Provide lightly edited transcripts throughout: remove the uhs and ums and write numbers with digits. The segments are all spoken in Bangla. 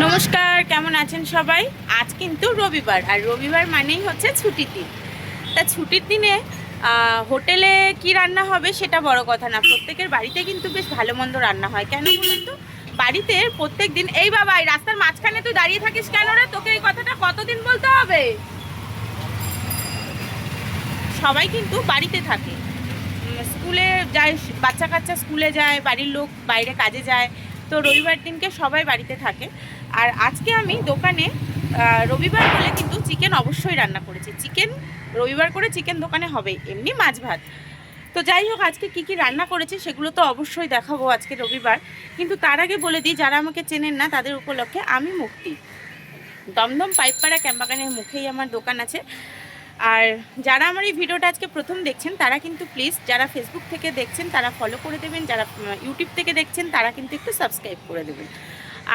নমস্কার, কেমন আছেন সবাই? আজ কিন্তু রবিবার, আর রবিবার মানেই হচ্ছে ছুটির দিন। তা ছুটির দিনে হোটেলে কি রান্না হবে সেটা বড় কথা না, প্রত্যেকের বাড়িতে কিন্তু বেশ ভালো মন্দ রান্না হয়। কেন বলুন তো? বাড়িতে প্রত্যেক দিন এই বাবা, এই রাস্তার মাঝখানে তুই দাঁড়িয়ে থাকিস কেন রে? তোকে এই কথাটা কতদিন বলতে হবে? সবাই কিন্তু বাড়িতে থাকে, স্কুলে যায়, বাচ্চা কাচ্চা স্কুলে যায়, বাড়ির লোক বাইরে কাজে যায়। তো রবিবার দিনকে সবাই বাড়িতে থাকে। আর আজকে আমি দোকানে রবিবার বলে কিন্তু চিকেন অবশ্যই রান্না করেছি। চিকেন রবিবার করে চিকেন দোকানে হবেই, এমনি মাছ ভাত। তো যাই হোক, আজকে কি কি রান্না করেছি সেগুলো তো অবশ্যই দেখাবো আজকে রবিবার। কিন্তু তার আগে বলে দিই, যারা আমাকে চেনেন না তাদের উপলক্ষে আমি মুক্তি, দমদম পাইপপাড়া ক্যাম্পাগানের মুখেই আমার দোকান আছে। আর যারা আমার এই ভিডিওটা আজকে প্রথম দেখছেন তারা কিন্তু প্লিজ, যারা ফেসবুক থেকে দেখছেন তারা ফলো করে দেবেন, যারা ইউটিউব থেকে দেখছেন তারা কিন্তু একটু সাবস্ক্রাইব করে দেবেন।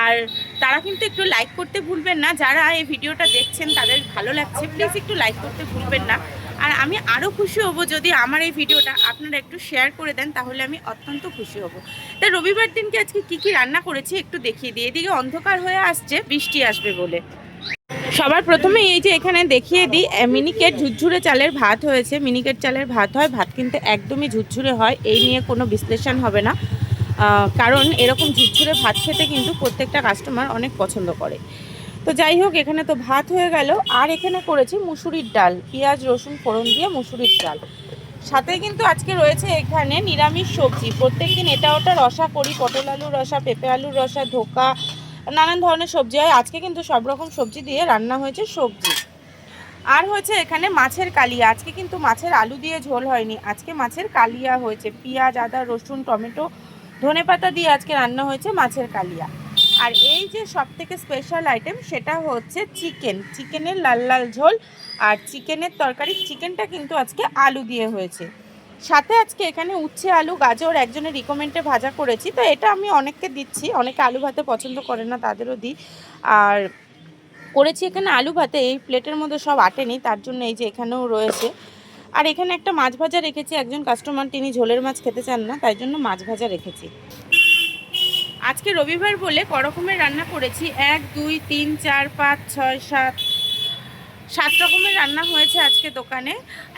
আর তারা কিন্তু একটু লাইক করতে ভুলবেন না, যারা এই ভিডিওটা দেখছেন তাদের ভালো লাগছে প্লিজ একটু লাইক করতে ভুলবেন না। আর আমি আরও খুশি হব যদি আমার এই ভিডিওটা আপনারা একটু শেয়ার করে দেন, তাহলে আমি অত্যন্ত খুশি হব। তা রবিবার দিনকে আজকে কি কি রান্না করেছি একটু দেখিয়ে দিই। এদিকে অন্ধকার হয়ে আসছে, বৃষ্টি আসবে বলে। সবার প্রথমে এই যে এখানে দেখিয়ে দিই, মিনিকেট ঝুরঝুরে চালের ভাত হয়েছে। মিনিকেট চালের ভাত হয়, ভাত কিন্তু একদমই ঝুরঝুরে হয়, এই নিয়ে কোনো বিশ্লেষণ হবে না। কারণ এরকম ঝুরঝুরে ভাত খেতে কিন্তু প্রত্যেকটা কাস্টমার অনেক পছন্দ করে। তো যাই হোক, এখানে তো ভাত হয়ে গেল। আর এখানে করেছি মুসুরির ডাল, পেঁয়াজ রসুন ফোড়ন দিয়ে মুসুরির ডাল। সাথে কিন্তু আজকে রয়েছে এখানে নিরামিষ সবজি। প্রত্যেকদিন এটা ওটা রসা করি, পটল আলুর রসা, পেঁপে আলুর রসা, ধোকা, নানান ধরনের সবজি হয়। আজকে কিন্তু সব রকম সবজি দিয়ে রান্না হয়েছে সবজি। আর হয়েছে এখানে মাছের কালিয়া। আজকে কিন্তু মাছের আলু দিয়ে ঝোল হয়নি, আজকে মাছের কালিয়া হয়েছে। পেঁয়াজ আদা রসুন টমেটো ধনেপাতা দিয়ে আজকে রান্না হয়েছে মাছের কালিয়া। আর এই যে সবথেকে স্পেশাল আইটেম সেটা হচ্ছে চিকেনের লাল লাল ঝোল আর চিকেনের তরকারি। চিকেনটা কিন্তু আজকে আলু দিয়ে হয়েছে। সাথে আজকে এখানে উচ্ছে আলু গাজর একজনের রিকমেন্ডে ভাজা করেছি, তো এটা আমি অনেককে দিচ্ছি, অনেকে আলু ভাতে পছন্দ করে না তাদেরও দিই। আর করেছি এখানে আলু ভাতে, এই প্লেটের মধ্যে সব আটেনি, তার জন্য এই যে এখানেও রয়েছে। আর এখানে একটা মাছ ভাজা রেখেছি, একজন কাস্টমার তিনি ঝোলের মাছ খেতে চান না, তাই জন্য মাছ ভাজা রেখেছি। আজকে রবিবার বলে ক রকমের রান্না করেছি, 1 2 3 4 5 6 7 7 রকমের রান্না হয়েছে আজকে দোকানে।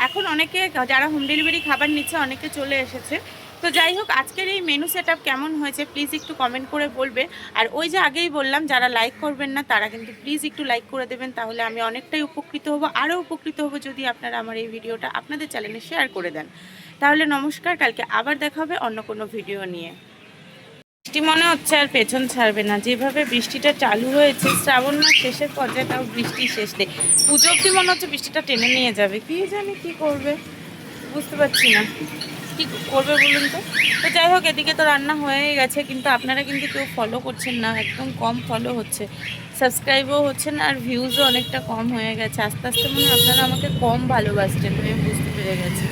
এখন অনেকে যারা হোম ডেলিভারি খাবার নিচ্ছে অনেকে চলে এসেছে। তো যাই হোক, আজকের এই মেনু সেটআপ কেমন হয়েছে প্লিজ একটু কমেন্ট করে বলবে। আর ওই যে আগেই বললাম, যারা লাইক করবেন না তারা কিন্তু প্লিজ একটু লাইক করে দেবেন, তাহলে আমি অনেকটাই উপকৃত হব। আরও উপকৃত হব যদি আপনারা আমার এই ভিডিওটা আপনাদের চ্যানেলে শেয়ার করে দেন। তাহলে নমস্কার, কালকে আবার দেখা হবে অন্য কোনো ভিডিও নিয়ে। বৃষ্টি মনে হচ্ছে আর পেছন ছাড়বে না, যেভাবে বৃষ্টিটা চালু হয়েছে, শ্রাবণ মাস শেষের পর্যায়ে তাও বৃষ্টি শেষ নেই, পুজো অব্দি মনে হচ্ছে বৃষ্টিটা টেনে নিয়ে যাবে। কি জানি কি করবে, বুঝতে পারছি না কি করবে বলুন তো। তো যাই হোক, এদিকে তো রান্না হয়ে গেছে, কিন্তু আপনারা কিন্তু কেউ ফলো করছেন না, একদম কম ফলো হচ্ছে, সাবস্ক্রাইবও হচ্ছে না, আর ভিউজও অনেকটা কম হয়ে গেছে। আস্তে আস্তে মনে হয় আপনারা আমাকে কম ভালোবাসছেন, আমি বুঝতে পেরে গেছি।